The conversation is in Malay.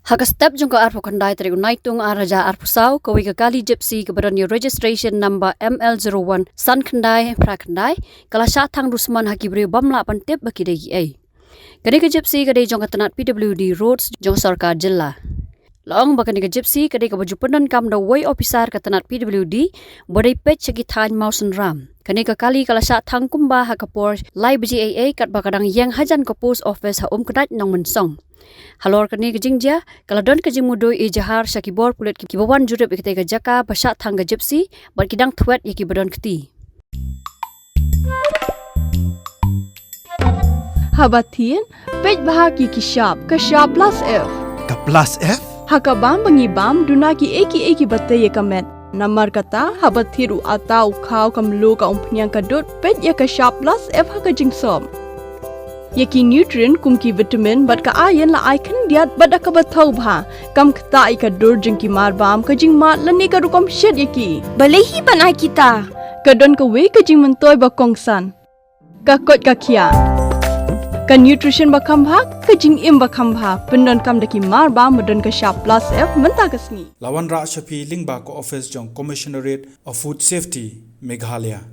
Haka step jungka arpo kandai tari unaitung araja arpusau kawi kali Gypsy kebadan registration number ML01 san kandai prakandai kala Shah Thang Rusman hakibri bamla pantip baki degi ai. Kani ke Gypsy kadai jongka tanat PWD roads jong sarkar jilla. Laong bakani ke Gypsy kadai ke baju penan kam da way officer ka tanat PWD bodai pech segi thain mausen ram. Kani ke kali kala Shah Thang kumba hakapor lai bji AA kat bakadang yang hajan ke post office ha kadat Nongmensong. Halor kani ke jingja kala don ke jingmudo e jahar Shakibor Pulit Kibawan jurep ikte ke jaka Shah Thang ke Gypsy bar kidang Thwet yaki badon keti. Habatin pej bahagi ki sharp ka sharp plus F. Ka plus F? Hakabam bangi bam dunaki eki batte ye kamet. Namar kata habathiru atau khau kamlo ka umpnyang ka dot pej ya ka sharp plus F haka jingsom. Yaki nutrient kumki vitamin bat ka ayan la icon diat bada ka bathau bha kam khta I ka dur jingki mar bam ka jing mat lani ka rukom shed yaki balehi banai kita ka don ka we ka jing mentoy ba kongsan ka kot ka khia ka nutrition ba kham bha ka jing im ba kham bha pendon kam daki mar bam don ka sharp plus F menta kasni Lawan Ra Shafi Lingba ko office jong commissionerate of food safety Meghalaya